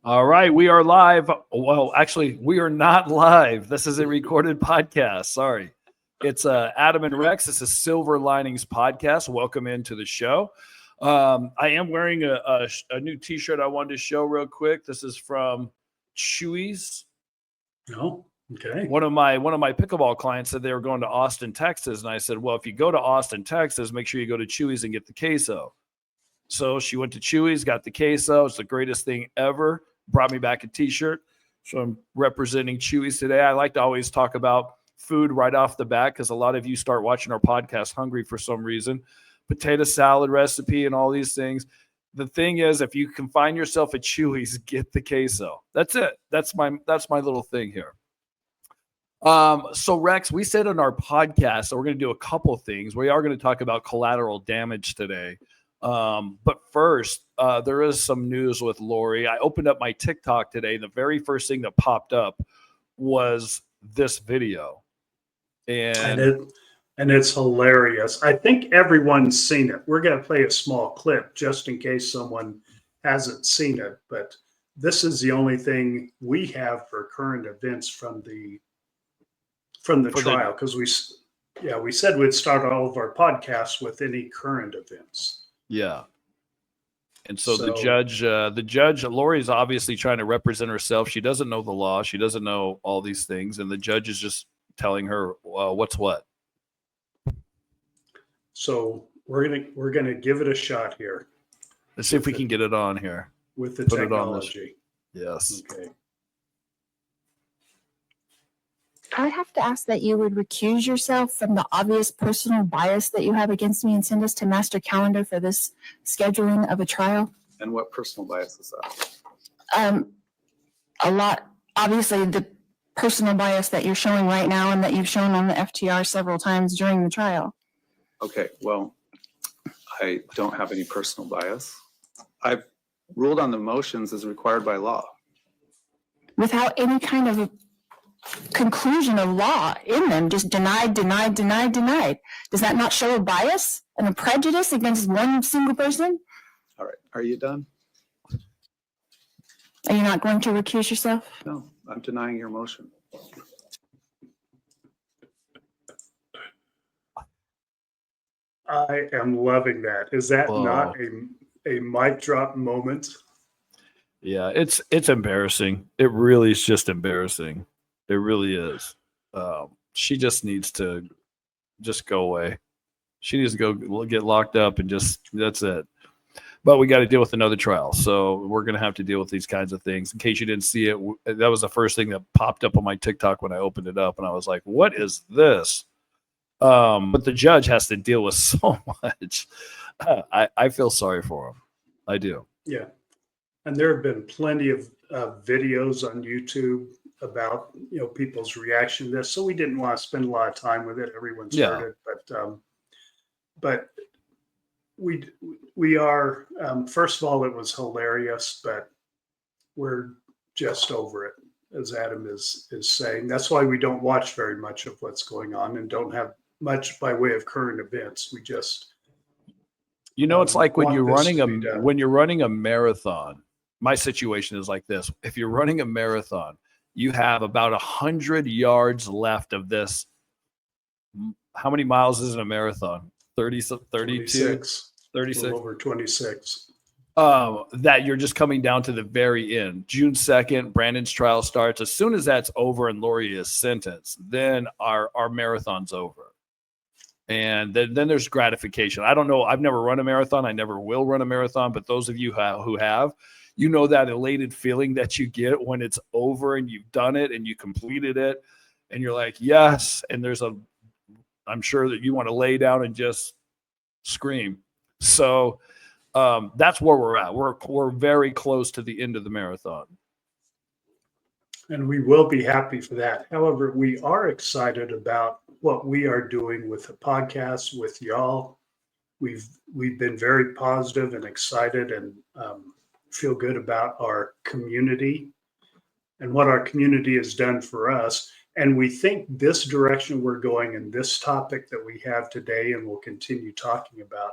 All right, we are live. Well, actually, we are not live. This is a recorded podcast. Sorry. It's Adam and Rex. This is Silver Linings Podcast. Welcome into the show. I am wearing a new T-shirt I wanted to show real quick. This is from Chewy's. Oh, okay. One of my pickleball clients said they were going to Austin, Texas, and I said, well, if you go to Austin, Texas, make sure you go to Chewy's and get the queso. So she went to Chewy's, got the queso. It's the greatest thing ever. Brought me back a T-shirt. So I'm representing Chewy's today. I like to always talk about food right off the bat because a lot of you start watching our podcast hungry for some reason. Potato salad recipe and all these things. The thing is, if you can find yourself at Chewy's, get the queso. That's it. That's my little thing here. So Rex, we said on our podcast, so we're going to do a couple things. We are going to talk about collateral damage today. But first, there is some news with Lori. I opened up my TikTok today. The very first thing that popped up was this video. And it's hilarious. I think everyone's seen it. We're going to play a small clip just in case someone hasn't seen it. But this is the only thing we have for current events from the trial, because we said we'd start all of our podcasts with any current events. Yeah. And so the judge, Lori's obviously trying to represent herself. She doesn't know the law. She doesn't know all these things. And the judge is just telling her what's what. So we're gonna give it a shot here. Let's see if we can get it on here. With the technology. Yes. Okay. I would have to ask that you would recuse yourself from the obvious personal bias that you have against me and send us to master calendar for this scheduling of a trial. And what personal bias is that? A lot, obviously, the personal bias that you're showing right now and that you've shown on the FTR several times during the trial. Okay, well, I don't have any personal bias. I've ruled on the motions as required by law. Without any kind of a conclusion of law in them, just denied. Does that not show a bias and a prejudice against one single person? All right, are you done? Are you not going to recuse yourself? No, I'm denying your motion. I am loving that. Is that not a mic drop moment? Yeah, it's embarrassing. It really is just embarrassing. It really is. She just needs to just go away. She needs to go get locked up and that's it. But we got to deal with another trial. So we're going to have to deal with these kinds of things. In case you didn't see it, that was the first thing that popped up on my TikTok when I opened it up. And I was like, what is this? But the judge has to deal with so much. I feel sorry for him. I do. Yeah. And there have been plenty of videos on YouTube about people's reaction to this, so we didn't want to spend a lot of time with it. Everyone's heard it, but we are first of all, it was hilarious, but we're just over it, as Adam is saying. That's why we don't watch very much of what's going on and don't have much by way of current events. We just it's like when you're running a marathon. My situation is like this: if you're running a marathon, you have about 100 yards left of this. How many miles is in a marathon? 32, 36. Over 26. That you're just coming down to the very end. June 2nd, Brandon's trial starts. As soon as that's over and Lori is sentenced, then our marathon's over. And then there's gratification. I don't know. I've never run a marathon. I never will run a marathon. But those of you who have, that elated feeling that you get when it's over and you've done it and you completed it and you're like, yes. And I'm sure that you want to lay down and just scream. So that's where we're at. We're very close to the end of the marathon. And we will be happy for that. However, we are excited about what we are doing with the podcast with y'all. We've been very positive and excited and feel good about our community and what our community has done for us. And we think this direction we're going and this topic that we have today and we'll continue talking about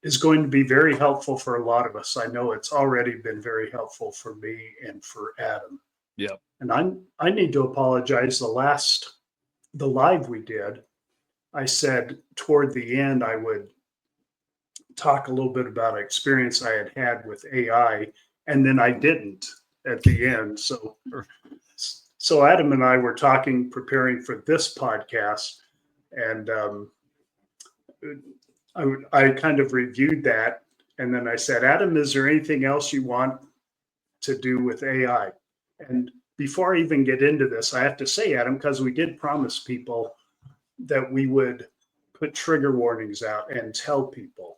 is going to be very helpful for a lot of us. I know it's already been very helpful for me and for Adam. Yep. And I need to apologize. The live we did, I said toward the end I would talk a little bit about an experience I had had with AI, and then I didn't at the end. So Adam and I were talking, preparing for this podcast, and I kind of reviewed that, and then I said, Adam, is there anything else you want to do with AI? And before I even get into this, I have to say, Adam, because we did promise people that we would put trigger warnings out and tell people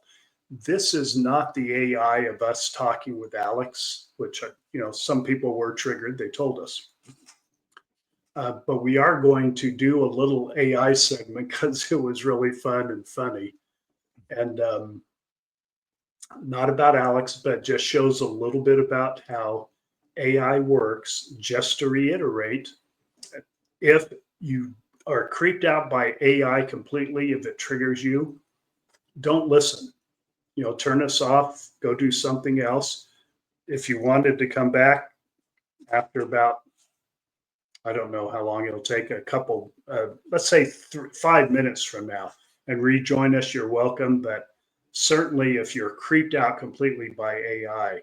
this is not the AI of us talking with Alex, which, some people were triggered. They told us. But we are going to do a little AI segment because it was really fun and funny. And not about Alex, but just shows a little bit about how AI works. Just to reiterate, if you are creeped out by AI completely, if it triggers you, don't listen. Turn us off, go do something else. If you wanted to come back after about, I don't know how long it'll take, a couple, let's say 5 minutes from now, and rejoin us, you're welcome. But certainly if you're creeped out completely by AI,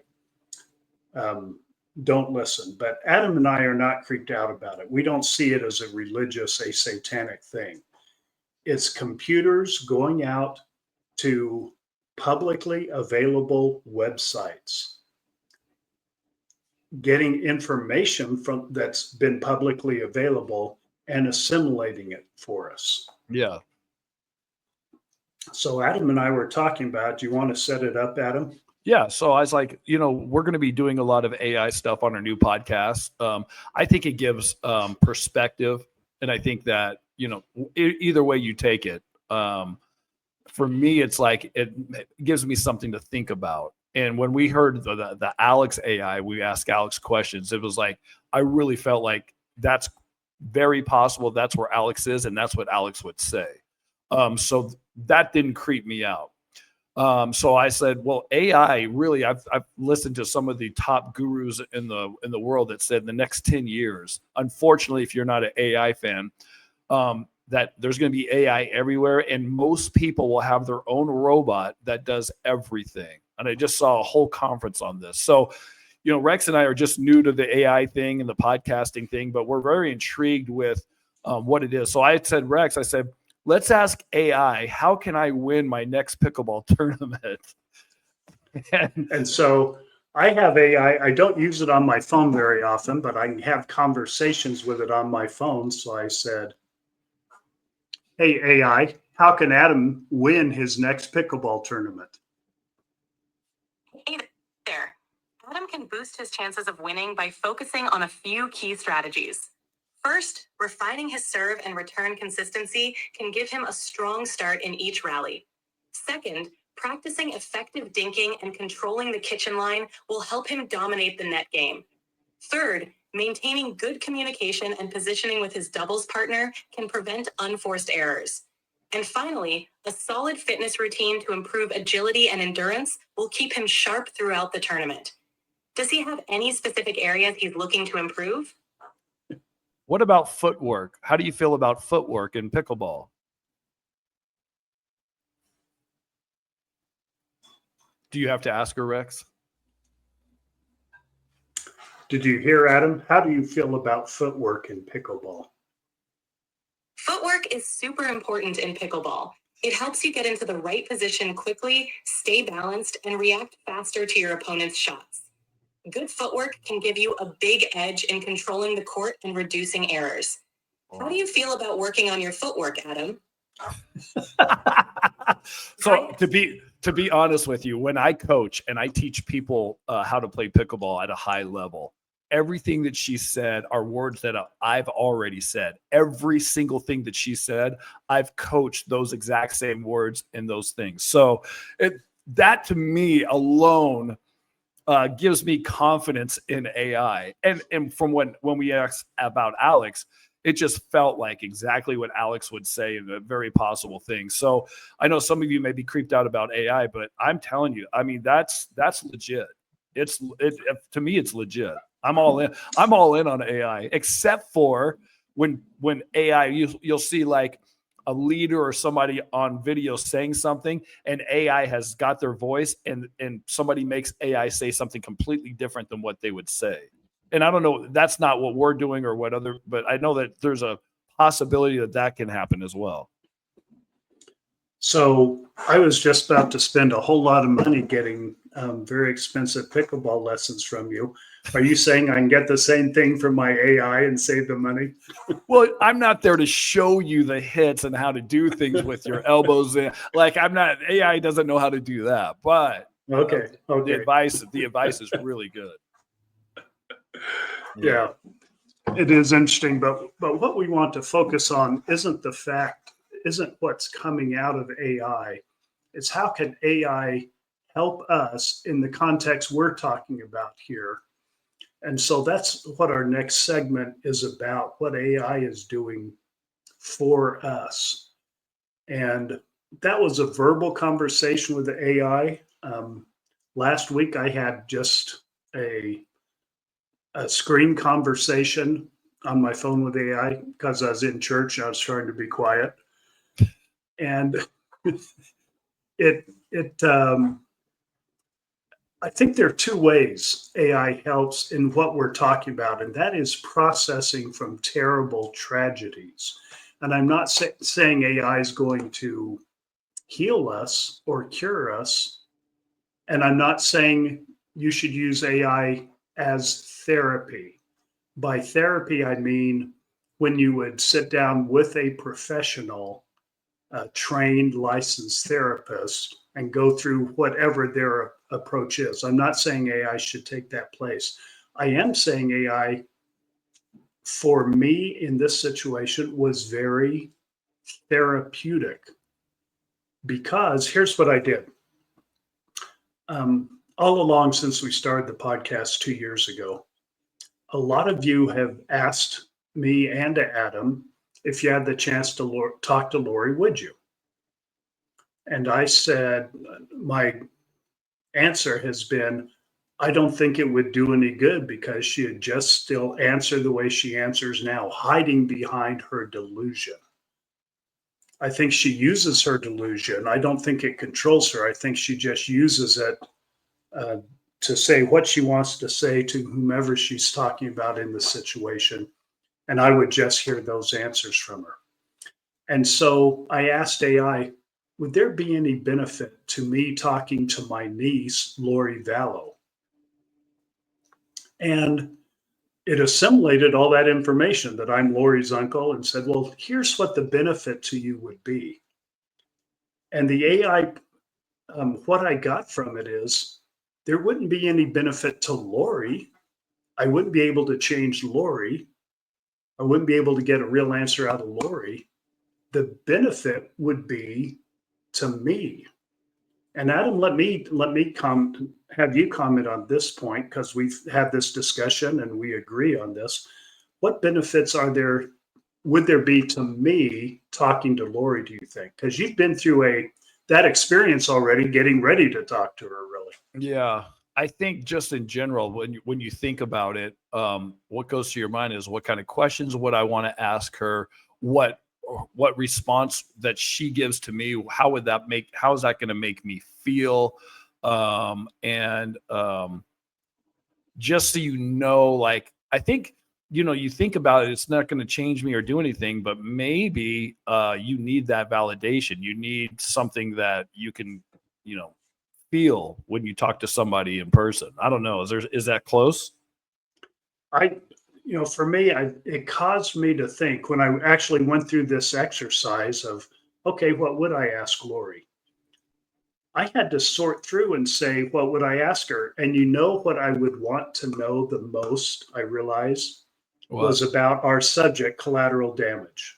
don't listen. But Adam and I are not creeped out about it. We don't see it as a religious, a satanic thing. It's computers going out to publicly available websites, getting information from that's been publicly available and assimilating it for us. Yeah. So Adam and I were talking about, do you want to set it up, Adam? Yeah. So I was like, we're going to be doing a lot of AI stuff on our new podcast. I think it gives perspective. And I think that, either way you take it, for me, it's like it gives me something to think about. And when we heard the Alex AI, we asked Alex questions. It was like, I really felt like that's very possible. That's where Alex is. And that's what Alex would say. So that didn't creep me out. So I said, well, AI really, I've listened to some of the top gurus in the world that said in the next 10 years, unfortunately, if you're not an AI fan, that there's going to be AI everywhere, and most people will have their own robot that does everything. And I just saw a whole conference on this. So, Rex and I are just new to the AI thing and the podcasting thing, but we're very intrigued with what it is. So I said, Rex, let's ask AI, how can I win my next pickleball tournament? And so I have AI. I don't use it on my phone very often, but I can have conversations with it on my phone. So I said, hey, AI, how can Adam win his next pickleball tournament? Hey there. Adam can boost his chances of winning by focusing on a few key strategies. First, refining his serve and return consistency can give him a strong start in each rally. Second, practicing effective dinking and controlling the kitchen line will help him dominate the net game. Third, maintaining good communication and positioning with his doubles partner can prevent unforced errors. And finally, a solid fitness routine to improve agility and endurance will keep him sharp throughout the tournament. Does he have any specific areas he's looking to improve? What about footwork? How do you feel about footwork in pickleball? Do you have to ask her, Rex? Did you hear, Adam? How do you feel about footwork in pickleball? Footwork is super important in pickleball. It helps you get into the right position quickly, stay balanced, and react faster to your opponent's shots. Good footwork can give you a big edge in controlling the court and reducing errors. How do you feel about working on your footwork, Adam? So to be honest with you, when I coach and I teach people how to play pickleball at a high level, everything that she said are words that I've already said. Every single thing that she said, I've coached those exact same words and those things. So that to me alone gives me confidence in AI. And from when we asked about Alex, It just felt like exactly what Alex would say, and a very possible thing. So I know some of you may be creeped out about AI, but I'm telling you, I mean, that's legit. To me, it's legit. I'm all in. I'm all in on AI, except for when AI, you'll see like a leader or somebody on video saying something, and AI has got their voice, and somebody makes AI say something completely different than what they would say. And I don't know, that's not what we're doing or what other, but I know that there's a possibility that can happen as well. So I was just about to spend a whole lot of money getting very expensive pickleball lessons from you. Are you saying I can get the same thing from my AI and save the money? Well, I'm not there to show you the hits and how to do things with your elbows in. Like, I'm not, AI doesn't know how to do that, but Okay. the advice is really good. Yeah, it is interesting, but what we want to focus on isn't what's coming out of AI. It's how can AI help us in the context we're talking about here. And so that's what our next segment is about, what AI is doing for us. And that was a verbal conversation with the AI. Last week I had just a screen conversation on my phone with AI because I was in church and I was trying to be quiet. And I think there are two ways AI helps in what we're talking about, and that is processing from terrible tragedies. And I'm not saying AI is going to heal us or cure us. And I'm not saying you should use AI as therapy. By therapy, I mean when you would sit down with a professional, trained, licensed therapist and go through whatever their approach is. I'm not saying AI should take that place. I am saying AI, for me in this situation, was very therapeutic because here's what I did. All along since we started the podcast 2 years ago, a lot of you have asked me and to Adam, if you had the chance to talk to Lori, would you? And I said, my answer has been, I don't think it would do any good because she would just still answer the way she answers now, hiding behind her delusion. I think she uses her delusion. I don't think it controls her. I think she just uses it to say what she wants to say to whomever she's talking about in the situation. And I would just hear those answers from her. And so I asked AI, would there be any benefit to me talking to my niece, Lori Vallow? And it assimilated all that information that I'm Lori's uncle and said, well, here's what the benefit to you would be. And the AI, what I got from it is there wouldn't be any benefit to Lori. I wouldn't be able to change Lori. I wouldn't be able to get a real answer out of Lori. The benefit would be to me. And Adam, let me have you comment on this point because we've had this discussion and we agree on this. What benefits would there be to me talking to Lori, do you think? Because you've been through that experience already, getting ready to talk to her, really. Yeah. I think just in general, when you think about it, what goes to your mind is what kind of questions would I want to ask her? What response that she gives to me, how is that going to make me feel? Just so you know, like, I think, you think about it, it's not going to change me or do anything, but maybe you need that validation. You need something that you can, feel when you talk to somebody in person. I don't know. Is that close? For me, it caused me to think when I actually went through this exercise of, okay, what would I ask Lori? I had to sort through and say, what would I ask her? And what I would want to know the most, I realized, was about our subject, collateral damage.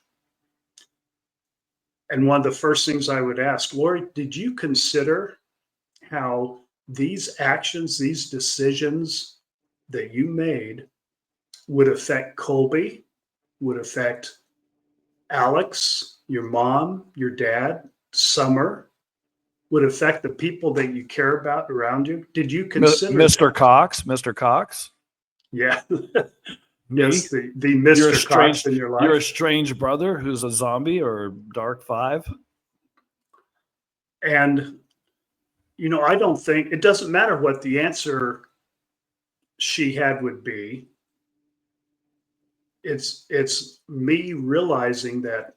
And one of the first things I would ask, Lori, did you consider how these actions, these decisions that you made would affect Colby would affect Alex, your mom, your dad, Summer, would affect the people that you care about around you. Did you consider Mr. Cox? Mr. Cox? Yeah. Me? Yes, the You're a Mr. Cox in your You're a life. strange brother who's a zombie or Dark Five. And, I don't think it doesn't matter what the answer she had would be. It's me realizing that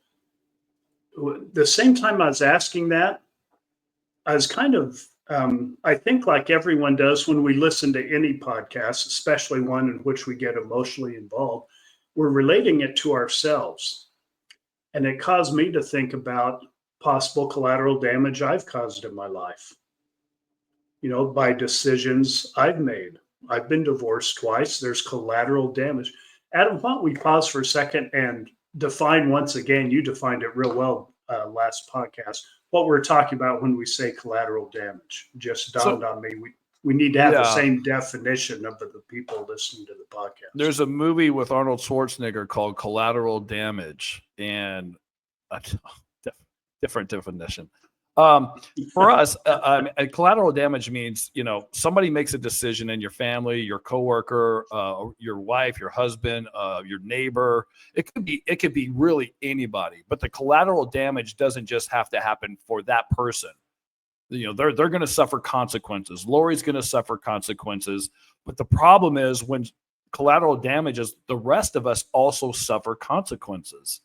the same time I was asking that, I was kind of, I think like everyone does when we listen to any podcast, especially one in which we get emotionally involved, we're relating it to ourselves. And it caused me to think about possible collateral damage I've caused in my life, by decisions I've made. I've been divorced twice. There's collateral damage. Adam, why don't we pause for a second and define once again, you defined it real well last podcast, what we're talking about when we say collateral damage. Just dawned on me. We need to have the same definition of the people listening to the podcast. There's a movie with Arnold Schwarzenegger called Collateral Damage, and different definition. For us, collateral damage means, somebody makes a decision in your family, your coworker, your wife, your husband, your neighbor. It could be really anybody, but the collateral damage doesn't just have to happen for that person. They're going to suffer consequences. Lori's going to suffer consequences, but the problem is when collateral damage is, the rest of us also suffer consequences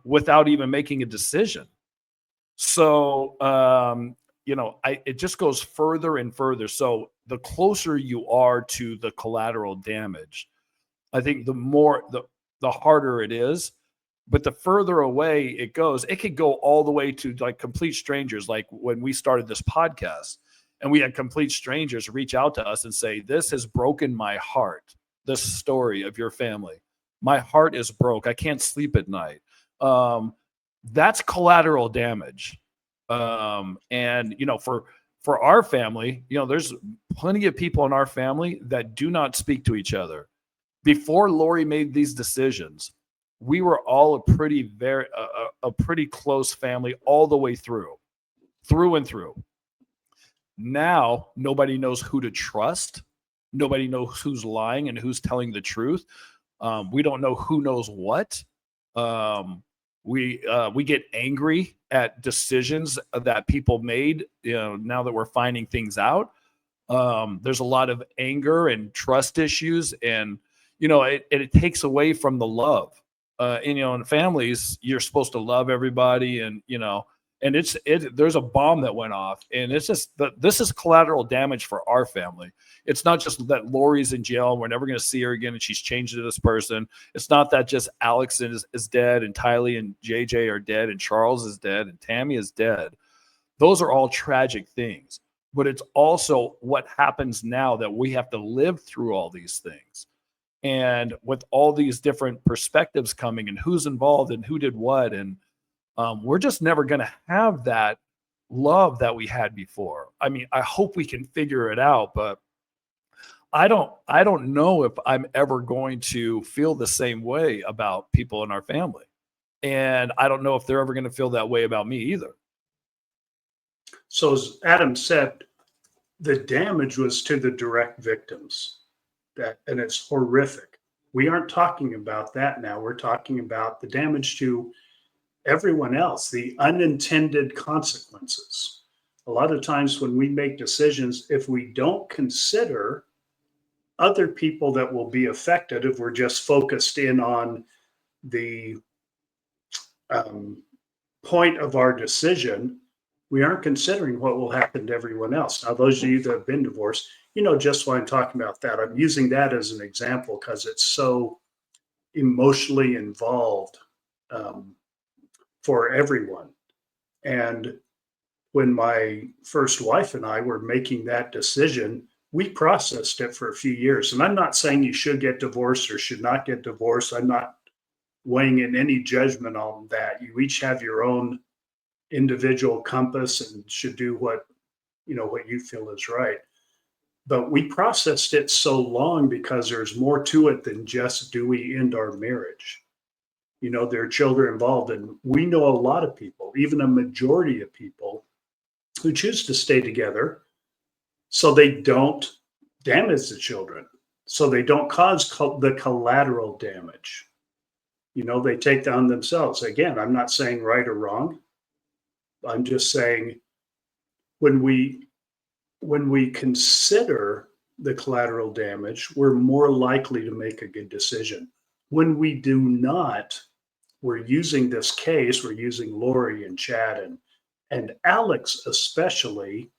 without even making a decision. So, it just goes further and further. So the closer you are to the collateral damage, I think the harder it is, but the further away it goes, it could go all the way to like complete strangers. Like when we started this podcast and we had complete strangers reach out to us and say, this has broken my heart. This story of your family, my heart is broke. I can't sleep at night. That's collateral damage. And for our family, there's plenty of people in our family that do not speak to each other. Before Lori made these decisions, we were all a pretty close family all the way through and through. Now nobody knows who to trust. Nobody knows who's lying and who's telling the truth. We don't know who knows what. We get angry at decisions that people made, now that we're finding things out. There's a lot of anger and trust issues, and it takes away from the love. In families, you're supposed to love everybody, and there's a bomb that went off, and it's just this is collateral damage for our family. It's not just that Lori's in jail and we're never going to see her again and she's changed to this person. It's not that just Alex is dead and Tylee and JJ are dead and Charles is dead and Tammy is dead. Those are all tragic things, but it's also what happens now that we have to live through all these things. And with all these different perspectives coming and who's involved and who did what, and we're just never going to have that love that we had before. I mean, I hope we can figure it out, but I don't know if I'm ever going to feel the same way about people in our family. And I don't know if they're ever going to feel that way about me either. So as Adam said, the damage was to the direct victims, and it's horrific. We aren't talking about that now. We're talking about the damage to everyone else, the unintended consequences. A lot of times when we make decisions, if we don't consider other people that will be affected, if we're just focused in on the point of our decision, we aren't considering what will happen to everyone else. Now, those of you that have been divorced, just why I'm talking about that. I'm using that as an example because it's so emotionally involved for everyone. And when my first wife and I were making that decision, we processed it for a few years. And I'm not saying you should get divorced or should not get divorced. I'm not weighing in any judgment on that. You each have your own individual compass and should do what you feel is right. But we processed it so long because there's more to it than just do we end our marriage. There are children involved. And we know a lot of people, even a majority of people, who choose to stay together so they don't damage the children, so they don't cause the collateral damage. They take that on themselves. Again, I'm not saying right or wrong. I'm just saying when we consider the collateral damage, we're more likely to make a good decision. When we do not, we're using this case, we're using Lori and Chad and Alex especially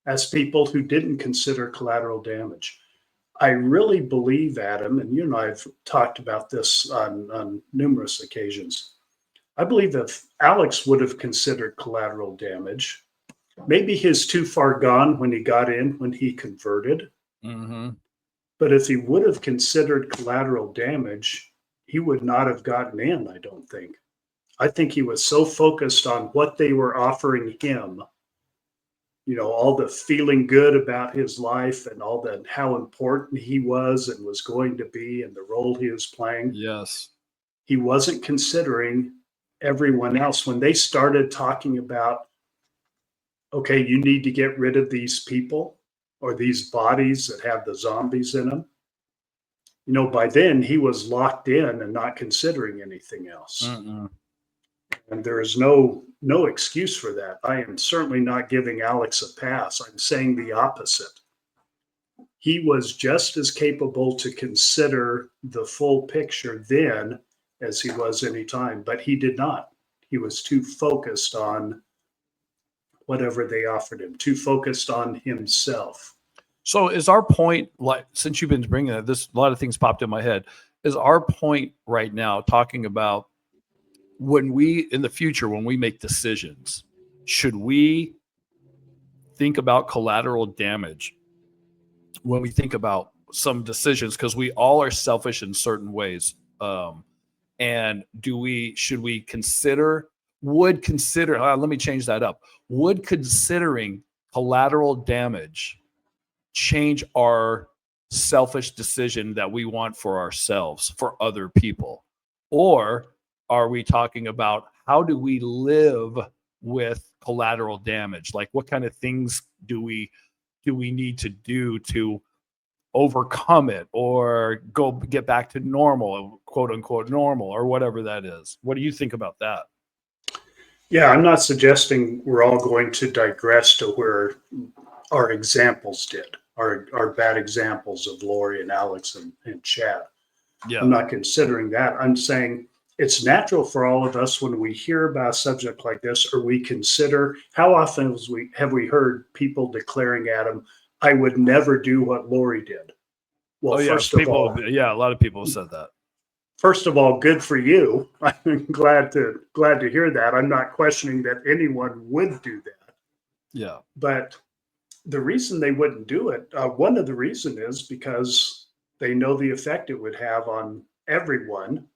as people who didn't consider collateral damage. I really believe, Adam, and you and I have talked about this on numerous occasions. I believe if Alex would have considered collateral damage, maybe he's too far gone when he got in, when he converted. Mm-hmm. But if he would have considered collateral damage, he would not have gotten in, I don't think. I think he was so focused on what they were offering him, all the feeling good about his life and all that, how important he was and was going to be and the role he was playing. Yes. He wasn't considering everyone else. When they started talking about, okay, you need to get rid of these people or these bodies that have the zombies in them, by then he was locked in and not considering anything else. Mm-mm. And there is no excuse for that. I am certainly not giving Alex a pass. I'm saying the opposite. He was just as capable to consider the full picture then as he was any time, but he did not. He was too focused on whatever they offered him, too focused on himself. So is our point, like, since you've been bringing it, a lot of things popped in my head, is our point right now talking about when we, in the future, when we make decisions, should we think about collateral damage when we think about some decisions? Because we all are selfish in certain ways. And should we consider, let me change that up. Would considering collateral damage change our selfish decision that we want for ourselves, for other people? Or are we talking about how do we live with collateral damage? Like, what kind of things do we need to do to overcome it or get back to normal, quote unquote normal, or whatever that is? What do you think about that? Yeah, I'm not suggesting we're all going to digress to where our examples did, our bad examples of Lori and Alex and Chad. Yeah. I'm not considering that. I'm saying it's natural for all of us when we hear about a subject like this, or we consider, how often have we heard people declaring, Adam, I would never do what Lori did. Well, a lot of people have said that. First of all, good for you. I'm glad to hear that. I'm not questioning that anyone would do that. Yeah. But the reason they wouldn't do it, one of the reasons is because they know the effect it would have on everyone,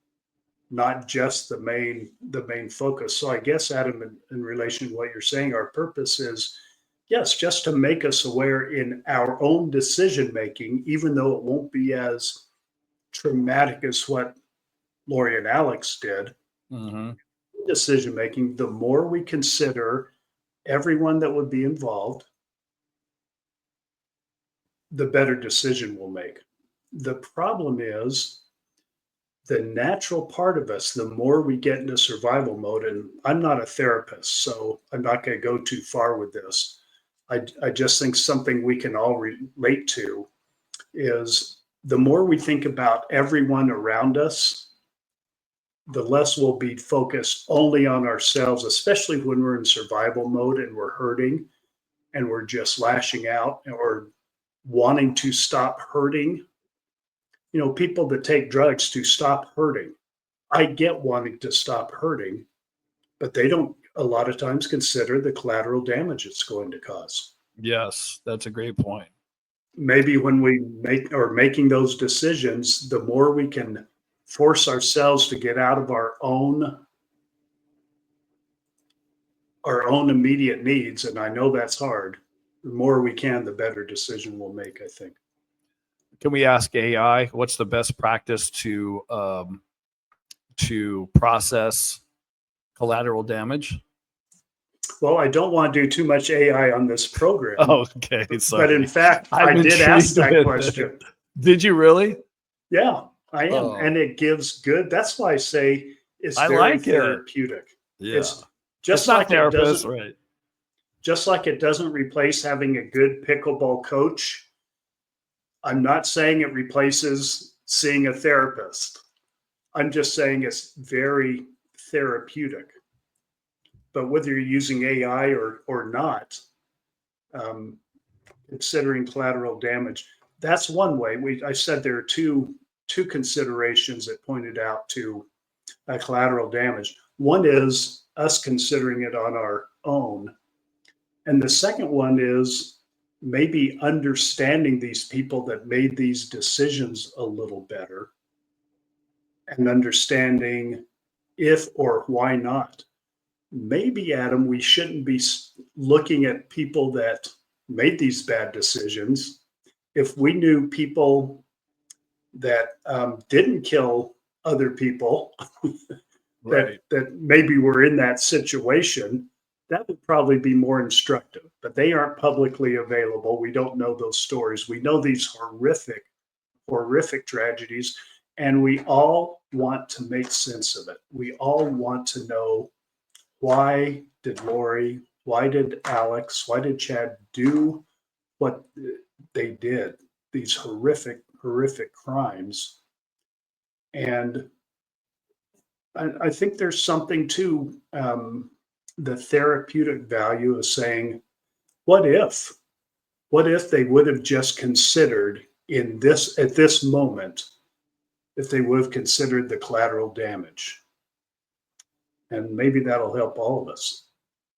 not just the main focus. So I guess, Adam, in relation to what you're saying, our purpose is, yes, just to make us aware in our own decision making, even though it won't be as traumatic as what Lori and Alex did. Mm-hmm. Decision making, the more we consider everyone that would be involved, the better decision we'll make. The problem is the natural part of us, the more we get into survival mode, and I'm not a therapist, so I'm not going to go too far with this. I just think something we can all relate to is the more we think about everyone around us, the less we'll be focused only on ourselves, especially when we're in survival mode and we're hurting and we're just lashing out or wanting to stop hurting. People that take drugs to stop hurting. I get wanting to stop hurting, but they don't a lot of times consider the collateral damage it's going to cause. Yes, that's a great point. Maybe when we making those decisions, the more we can force ourselves to get out of our own immediate needs, and I know that's hard, the more we can, the better decision we'll make, I think. Can we ask AI what's the best practice to to process collateral damage? Well, I don't want to do too much AI on this program. Oh, okay. Sorry. But in fact, I I'm did ask intrigued that with it. question. Did you really? Yeah, I am. Oh. And it gives good. That's why I say it's I very like it. therapeutic. Yeah. It's just It's not like it therapist, doesn't, right? just like it doesn't replace having a good pickleball coach. I'm not saying it replaces seeing a therapist. I'm just saying it's very therapeutic. But whether you're using AI or not, considering collateral damage, that's one way. I said there are two considerations that pointed out to collateral damage. One is us considering it on our own, and the second one is maybe understanding these people that made these decisions a little better and understanding if or why not. Maybe, Adam, we shouldn't be looking at people that made these bad decisions. If we knew people that didn't kill other people, Right. that maybe were in that situation, that would probably be more instructive. But they aren't publicly available. We don't know those stories. We know these horrific, horrific tragedies, and we all want to make sense of it. We all want to know, why did Lori, why did Alex, why did Chad do what they did, these horrific, horrific crimes? And I think there's something to the therapeutic value of saying, what if? What if they would have just considered at this moment, if they would have considered the collateral damage? And maybe that'll help all of us.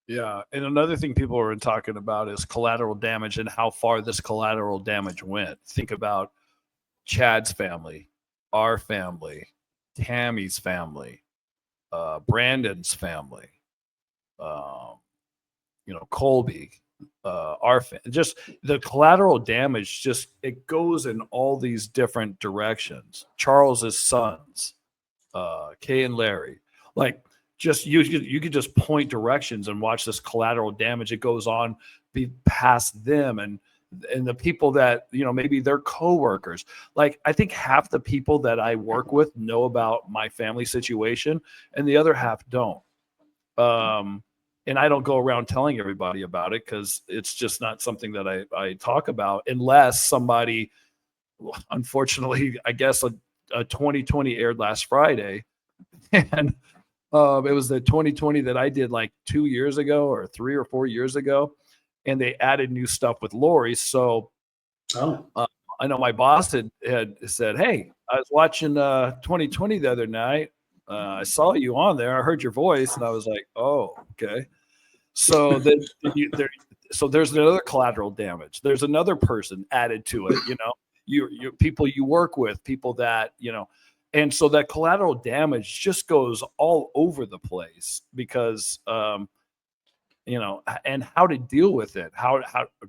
Yeah. And another thing people are talking about is collateral damage and how far this collateral damage went. Think about Chad's family, our family, Tammy's family, Brandon's family, Colby, just the collateral damage, just it goes in all these different directions. Charles's sons, Kay and Larry, like just you could just point directions and watch this collateral damage. It goes on past them and the people that, maybe they're coworkers. Like, I think half the people that I work with know about my family situation and the other half don't. And I don't go around telling everybody about it because it's just not something that I talk about unless somebody, unfortunately, I guess a 2020 aired last Friday. And it was the 2020 that I did like 2 years ago or 3 or 4 years ago. And they added new stuff with Lori. So I know my boss had said, "Hey, I was watching 2020 the other night. I saw you on there. I heard your voice." And I was like, "Oh, okay." So then so there's another collateral damage. There's another person added to it, you people you work with, people that, and so that collateral damage just goes all over the place because, and how to deal with it. How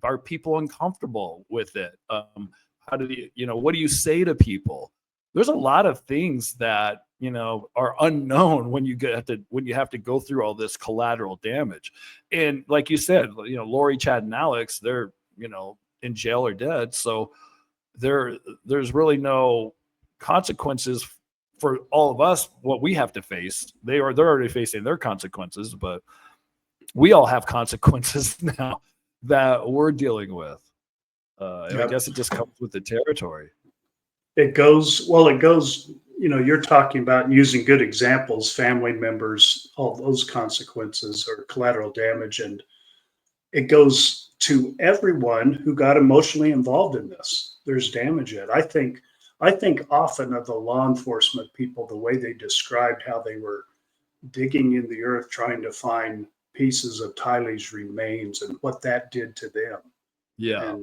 are people uncomfortable with it? How do what do you say to people? There's a lot of things that, are unknown when you have to go through all this collateral damage. And like you said, Lori, Chad, and Alex, they're, in jail or dead. So there's really no consequences for all of us, what we have to face. They're already facing their consequences, but we all have consequences now that we're dealing with. And I guess it just comes with the territory. It goes, you're talking about using good examples, family members, all those consequences or collateral damage. And it goes to everyone who got emotionally involved in this. There's damage in it. I think often of the law enforcement people, the way they described how they were digging in the earth, trying to find pieces of Tylee's remains and what that did to them. Yeah.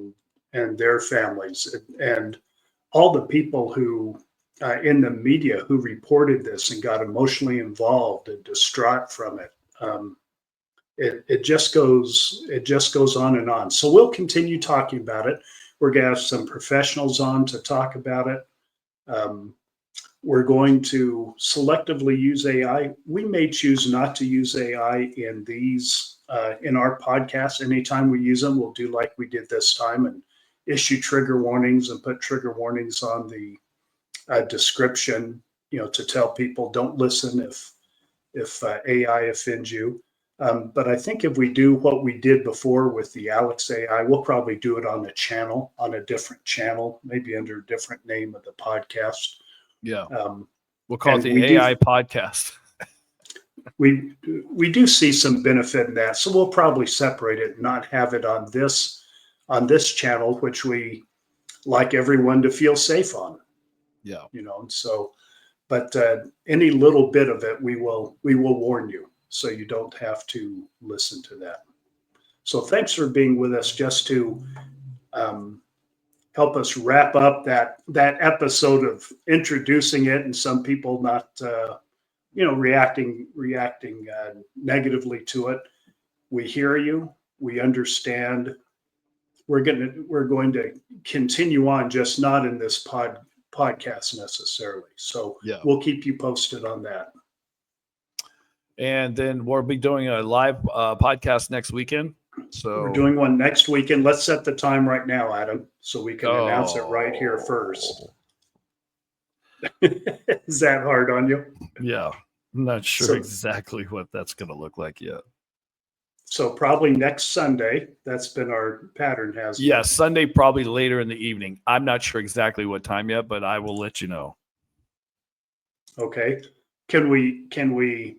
And their families and all the people who in the media who reported this and got emotionally involved and distraught from it. It just goes on and on. So we'll continue talking about it. We're going to have some professionals on to talk about it. We're going to selectively use AI. We may choose not to use AI in these, in our podcasts. Anytime we use them, we'll do like we did this time and issue trigger warnings and put trigger warnings on the description, to tell people don't listen if AI offends you. But I think if we do what we did before with the Alex AI, we'll probably do it on a different channel, maybe under a different name of the podcast. Yeah. Um, We'll call it and the AI podcast. we do see some benefit in that, so we'll probably separate it, not have it on this channel, which we like everyone to feel safe on. Yeah. So, but any little bit of it, we will warn you, so you don't have to listen to that. So thanks for being with us, just to help us wrap up that episode of introducing it, and some people not reacting negatively to it. We hear you. We understand. We're going to continue on, just not in this podcast necessarily. So Yeah. we'll keep you posted on that. And then we'll be doing a live podcast next weekend. So We're doing one next weekend. Let's set the time right now, Adam, so we can announce it right here first. Is that hard on you? Yeah. I'm not sure So- exactly what that's going to look like yet. So probably next Sunday. That's been our pattern, has Yeah. Sunday, probably later in the evening. I'm not sure exactly what time yet, but I will let you know. Okay. Can we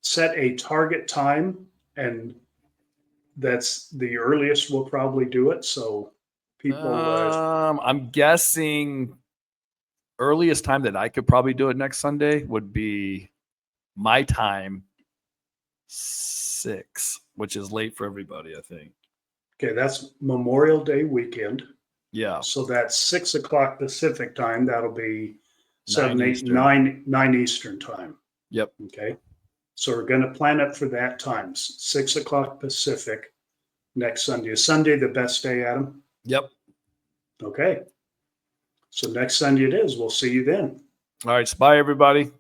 set a target time, and that's the earliest we'll probably do it, so people I'm guessing earliest time that I could probably do it next Sunday would be my time, 6, which is late for everybody, I think. okay, that's Memorial Day weekend, Yeah. so that's 6 o'clock Pacific time. That'll be 7, 9 8, Eastern. 9 Eastern time. Yep. Okay, so we're going to plan it for that time, 6 o'clock Pacific next Sunday. Is Sunday the best day, Adam? Yep. Okay, so next Sunday it is. We'll see you then. All right. So bye, everybody.